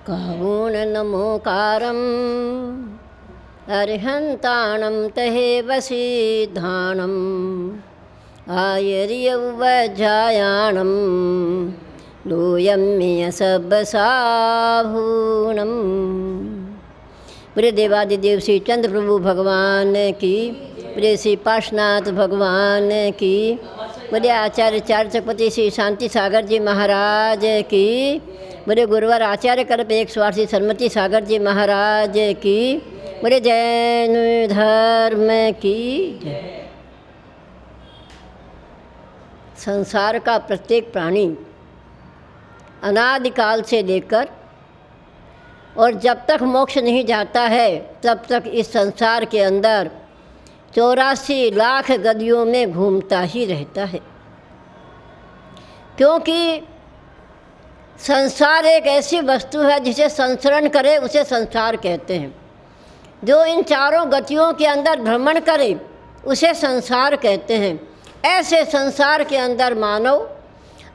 काऊन नमोकारम् अर्हन्ताणं तहेवसिद्धाणम् आयर्यवज्जायाणं लोयम्य सबसाभूणम्। प्रिय देवादिदेव श्री चंद्र प्रभु भगवान की, प्रिय श्री पार्श्वनाथ भगवान की, बड़े आचार्य चार्चकपति श्री शांति सागर जी महाराज की, बड़े गुरुवर आचार्य कल्प 108 सरमती सागर जी महाराज की, बड़े जैन धर्म की जय। संसार का प्रत्येक प्राणी अनादिकाल से लेकर और जब तक मोक्ष नहीं जाता है तब तक इस संसार के अंदर 84 लाख गदियों में घूमता ही रहता है, क्योंकि संसार एक ऐसी वस्तु है जिसे संसरण करे उसे संसार कहते हैं। जो इन चारों गतियों के अंदर भ्रमण करे उसे संसार कहते हैं। ऐसे संसार के अंदर मानव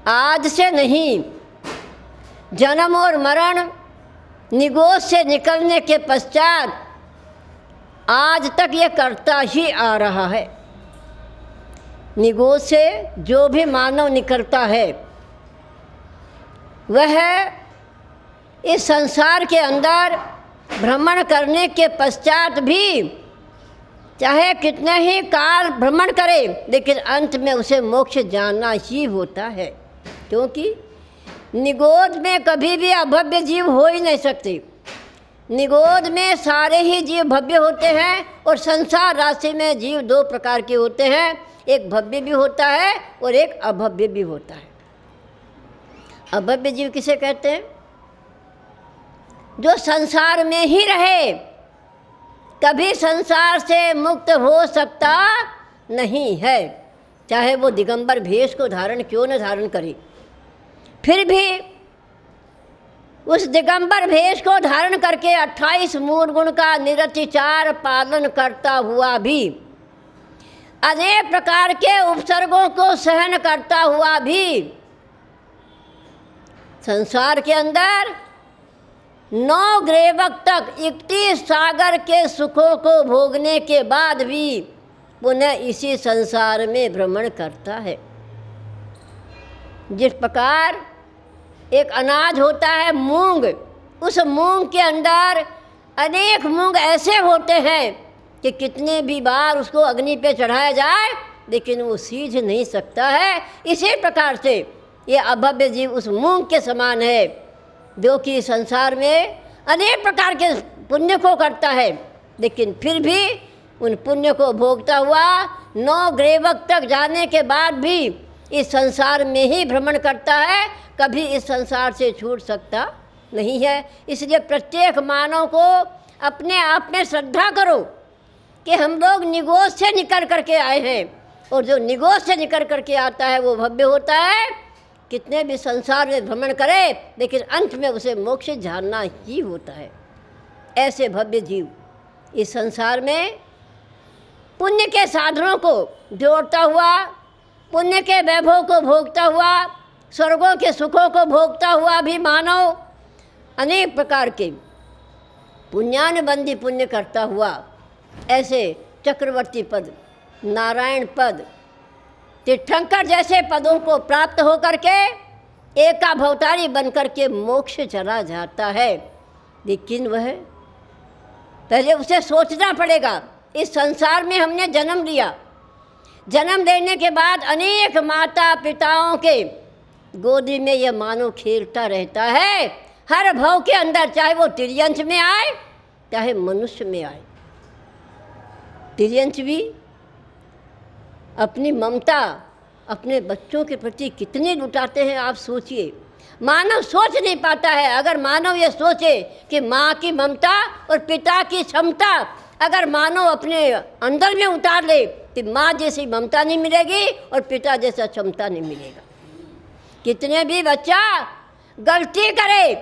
आज से नहीं, जन्म और मरण निगोद से निकलने के पश्चात आज तक ये करता ही आ रहा है। निगोद से जो भी मानव निकलता है वह इस संसार के अंदर भ्रमण करने के पश्चात भी चाहे कितने ही काल भ्रमण करे, लेकिन अंत में उसे मोक्ष जाना ही होता है, क्योंकि निगोद में कभी भी अभव्य जीव हो ही नहीं सकते। निगोद में सारे ही जीव भव्य होते हैं और संसार राशि में जीव दो प्रकार के होते हैं, एक भव्य भी होता है और एक अभव्य भी होता है। अभव्य जीव किसे कहते हैं? जो संसार में ही रहे, कभी संसार से मुक्त हो सकता नहीं है, चाहे वो दिगंबर भेष को धारण क्यों न धारण करे। फिर भी उस दिगंबर भेष को धारण करके 28 मूल गुण का निरतिचार पालन करता हुआ भी, अनेक प्रकार के उपसर्गों को सहन करता हुआ भी, संसार के अंदर 9 ग्रेवक तक 31 सागर के सुखों को भोगने के बाद भी पुनः इसी संसार में भ्रमण करता है। जिस प्रकार एक अनाज होता है मूंग, उस मूंग के अंदर अनेक मूंग ऐसे होते हैं कि कितने भी बार उसको अग्नि पे चढ़ाया जाए लेकिन वो सीझ नहीं सकता है। इसी प्रकार से ये अभव्य जीव उस मूंग के समान है, जो कि संसार में अनेक प्रकार के पुण्य को करता है, लेकिन फिर भी उन पुण्य को भोगता हुआ 9 ग्रेवक तक जाने के बाद भी इस संसार में ही भ्रमण करता है, कभी इस संसार से छूट सकता नहीं है। इसलिए प्रत्येक मानव को अपने आप में श्रद्धा करो कि हम लोग निगोद से निकल करके आए हैं, और जो निगोद से निकल करके आता है वो भव्य होता है। कितने भी संसार में भ्रमण करे लेकिन अंत में उसे मोक्ष जानना ही होता है। ऐसे भव्य जीव इस संसार में पुण्य के साधनों को जोड़ता हुआ, पुण्य के वैभव को भोगता हुआ, स्वर्गों के सुखों को भोगता हुआ भी मानव अनेक प्रकार के पुण्यानुबंधी पुण्य करता हुआ ऐसे चक्रवर्ती पद, नारायण पद, तीर्थंकर जैसे पदों को प्राप्त होकर के एकाभवतारी बनकर के मोक्ष चला जाता है। लेकिन वह पहले उसे सोचना पड़ेगा, इस संसार में हमने जन्म लिया, जन्म लेने के बाद अनेक माता पिताओं के गोदी में यह मानव खेलता रहता है हर भव के अंदर, चाहे वो तिर्यंश में आए चाहे मनुष्य में आए। तिर्यंश भी अपनी ममता अपने बच्चों के प्रति कितनी लुटाते हैं, आप सोचिए। मानव सोच नहीं पाता है। अगर मानव ये सोचे कि माँ की ममता और पिता की क्षमता अगर मानव अपने अंदर में उतार ले तो माँ जैसी ममता नहीं मिलेगी और पिता जैसा क्षमता नहीं मिलेगा। कितने भी बच्चा गलती करे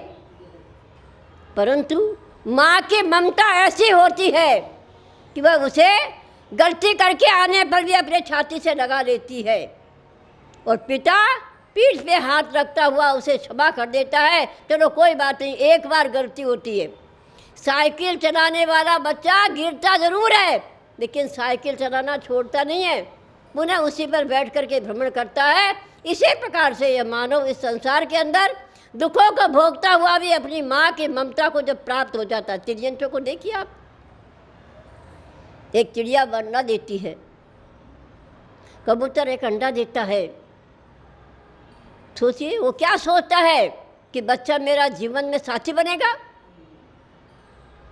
परंतु माँ की ममता ऐसी होती है कि वह उसे गलती करके आने पर भी अपने छाती से लगा लेती है, और पिता पीठ पे हाथ रखता हुआ उसे क्षमा कर देता है, चलो कोई बात नहीं, एक बार गलती होती है। साइकिल चलाने वाला बच्चा गिरता ज़रूर है, लेकिन साइकिल चलाना छोड़ता नहीं है, पुनः उसी पर बैठ कर के भ्रमण करता है। इसी प्रकार से यह मानव इस संसार के अंदर दुखों को भोगता हुआ भी अपनी माँ की ममता को जब प्राप्त हो जाता है। चिड़ियंचों को देखिए आप, एक चिड़िया अंडा देती है, कबूतर एक अंडा देता है। सोचिए वो क्या सोचता है कि बच्चा मेरा जीवन में साथी बनेगा।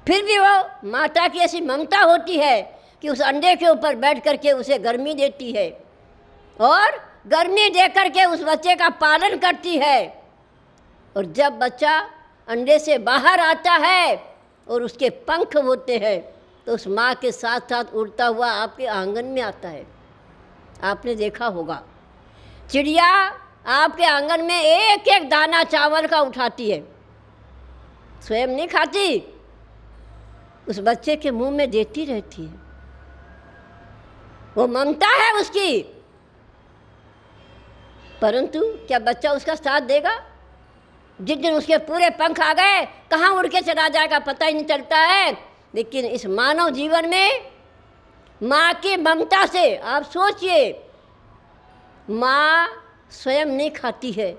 फिर भी वो माता की ऐसी ममता होती है कि उस अंडे के ऊपर बैठ करके उसे गर्मी देती है और गर्मी दे करके उस बच्चे का पालन करती है। और जब बच्चा अंडे से बाहर आता है और उसके पंख होते हैं तो उस माँ के साथ साथ उड़ता हुआ आपके आंगन में आता है। आपने देखा होगा चिड़िया आपके आंगन में एक एक दाना चावल का उठाती है, स्वयं नहीं खाती, उस बच्चे के मुंह में देती रहती है। वो ममता है उसकी, परंतु क्या बच्चा उसका साथ देगा? जिस दिन उसके पूरे पंख आ गए कहाँ उड़ के चला जाएगा पता ही नहीं चलता है। लेकिन इस मानव जीवन में माँ की ममता से आप सोचिए, माँ स्वयं नहीं खाती है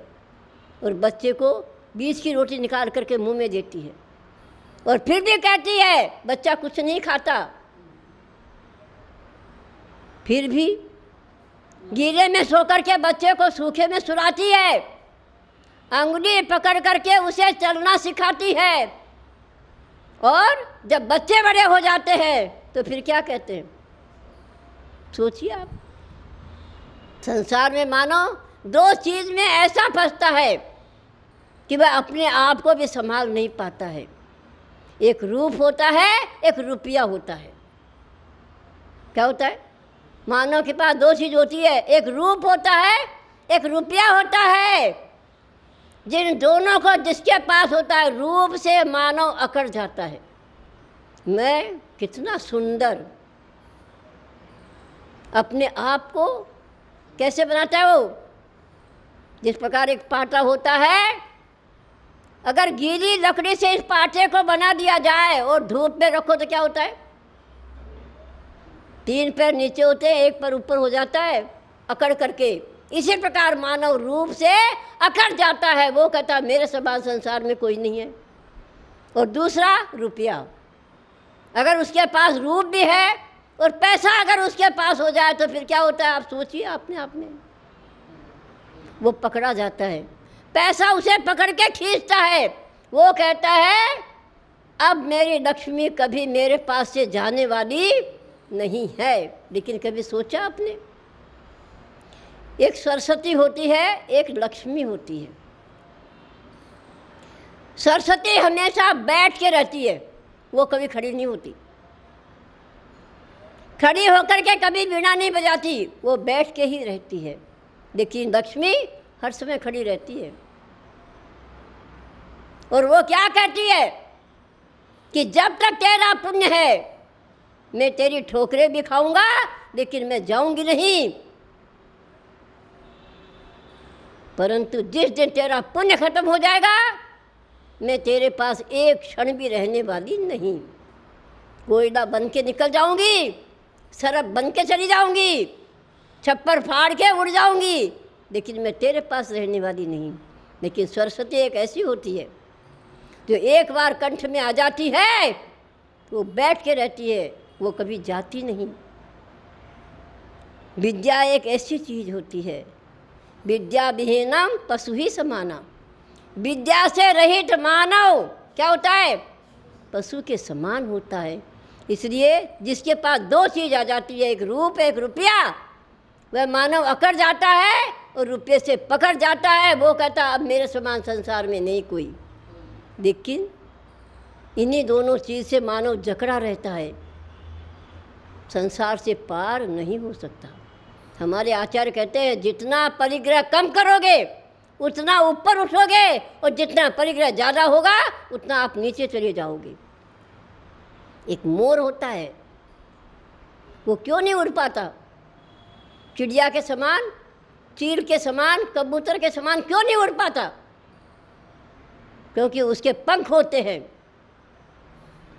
और बच्चे को बीच की रोटी निकाल करके मुंह में देती है और फिर भी कहती है बच्चा कुछ नहीं खाता। फिर भी गीले में सोकर के बच्चे को सूखे में सुलाती है, अंगुली पकड़ करके उसे चलना सिखाती है। और जब बच्चे बड़े हो जाते हैं तो फिर क्या कहते हैं? सोचिए आप, संसार में मानो दो चीज़ में ऐसा फंसता है कि वह अपने आप को भी संभाल नहीं पाता है। एक रूप होता है, एक रुपया होता है। क्या होता है? मानव के पास दो चीज़ होती है, एक रूप होता है, एक रुपया होता है। जिन दोनों को जिसके पास होता है, रूप से मानव अकड़ जाता है, मैं कितना सुंदर, अपने आप को कैसे बनाता है वो? जिस प्रकार एक पाटा होता है, अगर गीली लकड़ी से इस पाटे को बना दिया जाए और धूप में रखो तो क्या होता है? तीन पैर नीचे होते हैं, एक पैर ऊपर हो जाता है अकड़ करके। इसी प्रकार मानव रूप से अकड़ जाता है, वो कहता है मेरे समान संसार में कोई नहीं है। और दूसरा रुपया, अगर उसके पास रूप भी है और पैसा अगर उसके पास हो जाए तो फिर क्या होता है? आप सोचिए अपने आप में, वो पकड़ा जाता है, पैसा उसे पकड़ के खींचता है। वो कहता है अब मेरी लक्ष्मी कभी मेरे पास से जाने वाली नहीं है। लेकिन कभी सोचा आपने, एक सरस्वती होती है, एक लक्ष्मी होती है। सरस्वती हमेशा बैठ के रहती है, वो कभी खड़ी नहीं होती। खड़ी होकर के कभी वीणा नहीं बजाती, वो बैठ के ही रहती है। लेकिन लक्ष्मी हर समय खड़ी रहती है और वो क्या कहती है कि जब तक तेरा पुण्य है मैं तेरी ठोकरें भी खाऊंगा, लेकिन मैं जाऊंगी नहीं। परंतु जिस दिन तेरा पुण्य खत्म हो जाएगा मैं तेरे पास एक क्षण भी रहने वाली नहीं। कोयला बन के निकल जाऊंगी, सरफ बन के चली जाऊंगी, छप्पर फाड़ के उड़ जाऊंगी, लेकिन मैं तेरे पास रहने वाली नहीं। लेकिन सरस्वती एक ऐसी होती है जो एक बार कंठ में आ जाती है वो बैठ के रहती है, वो कभी जाती नहीं। विद्या एक ऐसी चीज़ होती है, विद्या विहीनम पशु ही समाना। विद्या से रहित मानव क्या होता है? पशु के समान होता है। इसलिए जिसके पास दो चीज़ आ जाती है, एक रूप एक रुपया, वह मानव अकड़ जाता है और रुपये से पकड़ जाता है। वो कहता अब मेरे समान संसार में नहीं कोई। लेकिन इन्हीं दोनों चीज़ से मानव जकड़ा रहता है, संसार से पार नहीं हो सकता। हमारे आचार्य कहते हैं जितना परिग्रह कम करोगे उतना ऊपर उठोगे और जितना परिग्रह ज़्यादा होगा उतना आप नीचे चले जाओगे। एक मोर होता है, वो क्यों नहीं उड़ पाता? चिड़िया के समान चील के समान, कबूतर के समान क्यों नहीं उड़ पाता? क्योंकि उसके पंख होते हैं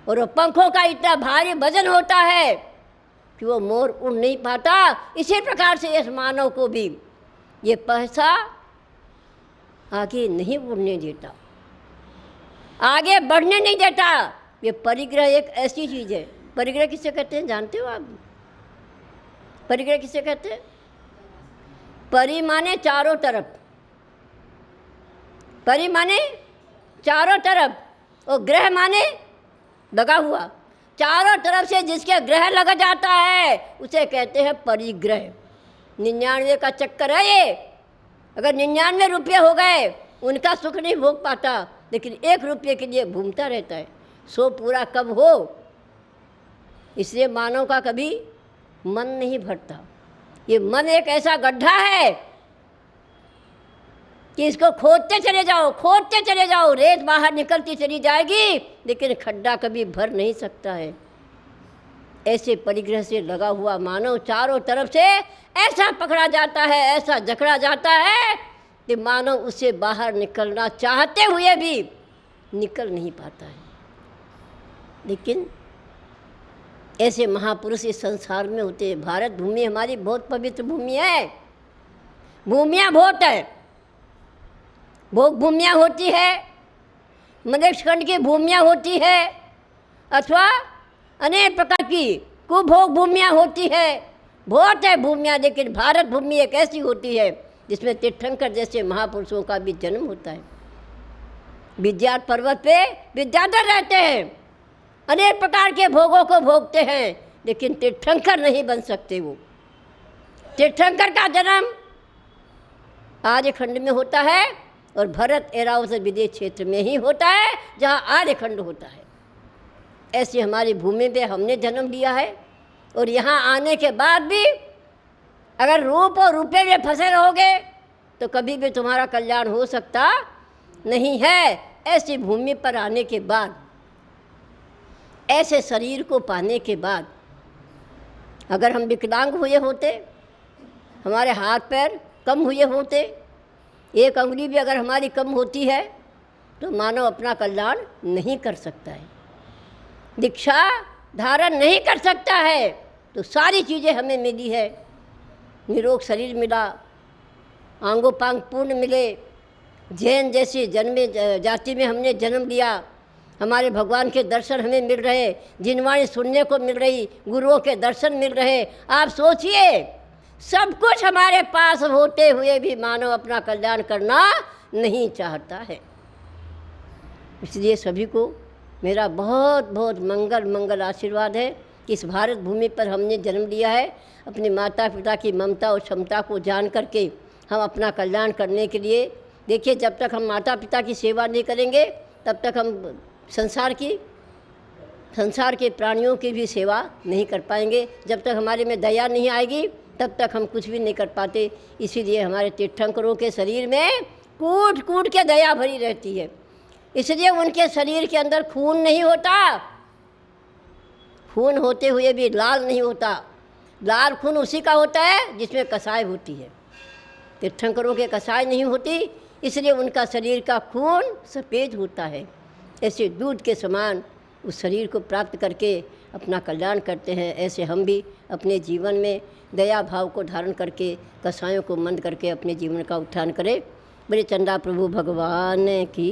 और वो पंखों का इतना भारी वजन होता है कि वो मोर उड़ नहीं पाता। इसी प्रकार से इस मानव को भी ये पैसा आगे नहीं उड़ने देता, आगे बढ़ने नहीं देता। ये परिग्रह एक ऐसी चीज़ है। परिग्रह किसे कहते हैं जानते हो आप? परिग्रह किसे कहते हैं? परि माने चारों तरफ, परि माने चारों तरफ और ग्रह माने लगा हुआ। चारों तरफ से जिसके ग्रह लग जाता है उसे कहते हैं परिग्रह। 99 का चक्कर है ये। अगर 99 रुपये हो गए उनका सुख नहीं भोग पाता, लेकिन 1 रुपये के लिए घूमता रहता है। 100 पूरा कब हो, इसलिए मानव का कभी मन नहीं भरता। ये मन एक ऐसा गड्ढा है कि इसको खोदते चले जाओ, खोदते चले जाओ, रेत बाहर निकलती चली जाएगी, लेकिन खड्डा कभी भर नहीं सकता है। ऐसे परिग्रह से लगा हुआ मानव चारों तरफ से ऐसा पकड़ा जाता है, ऐसा जकड़ा जाता है कि मानव उससे बाहर निकलना चाहते हुए भी निकल नहीं पाता है। लेकिन ऐसे महापुरुष इस संसार में होते हैं। भारत भूमि हमारी बहुत पवित्र भूमि है। भूमियाँ बहुत है, भोग भूमियाँ होती है, मनुष्यखंड की भूमियाँ होती है, अथवा अनेक प्रकार की कुभोग भूमियाँ होती है। बहुत है भूमियाँ, लेकिन भारत भूमि एक ऐसी होती है जिसमें तीर्थंकर जैसे महापुरुषों का भी जन्म होता है। विद्यार्थी पर्वत पे विद्याधर रहते हैं, अनेक प्रकार के भोगों को भोगते हैं, लेकिन तीर्थंकर नहीं बन सकते। वो तीर्थंकर का जन्म आर्यखंड में होता है और भरत ऐरावत विदेश क्षेत्र में ही होता है जहाँ आर्यखंड होता है। ऐसे हमारी भूमि पे हमने जन्म लिया है और यहाँ आने के बाद भी अगर रूप और रुपये में फंसे रहोगे तो कभी भी तुम्हारा कल्याण हो सकता नहीं है। ऐसी भूमि पर आने के बाद, ऐसे शरीर को पाने के बाद, अगर हम विकलांग हुए होते, हमारे हाथ पैर कम हुए होते, 1 अंगुली भी अगर हमारी कम होती है, तो मानव अपना कल्याण नहीं कर सकता है, दीक्षा धारण नहीं कर सकता है। तो सारी चीज़ें हमें मिली है, निरोग शरीर मिला, आंगोपांग पूर्ण मिले, जैन जैसी जन्मे जाति में हमने जन्म लिया, हमारे भगवान के दर्शन हमें मिल रहे, जिनवाणी सुनने को मिल रही, गुरुओं के दर्शन मिल रहे। आप सोचिए, सब कुछ हमारे पास होते हुए भी मानव अपना कल्याण करना नहीं चाहता है। इसलिए सभी को मेरा बहुत बहुत मंगल आशीर्वाद है कि इस भारत भूमि पर हमने जन्म लिया है। अपने माता पिता की ममता और क्षमता को जान करके हम अपना कल्याण करने के लिए, देखिए, जब तक हम माता पिता की सेवा नहीं करेंगे तब तक हम संसार के प्राणियों की भी सेवा नहीं कर पाएंगे। जब तक हमारे में दया नहीं आएगी तब तक हम कुछ भी नहीं कर पाते। इसीलिए हमारे तीर्थंकरों के शरीर में कूट कूट के दया भरी रहती है। इसलिए उनके शरीर के अंदर खून नहीं होता, खून होते हुए भी लाल नहीं होता। लाल खून उसी का होता है जिसमें कसाय होती है। तीर्थंकरों के कसाय नहीं होती, इसलिए उनका शरीर का खून सफ़ेद होता है। ऐसे दूध के समान उस शरीर को प्राप्त करके अपना कल्याण करते हैं। ऐसे हम भी अपने जीवन में दया भाव को धारण करके कसायों को मंद करके अपने जीवन का उत्थान करें। बड़े चंदा प्रभु भगवान की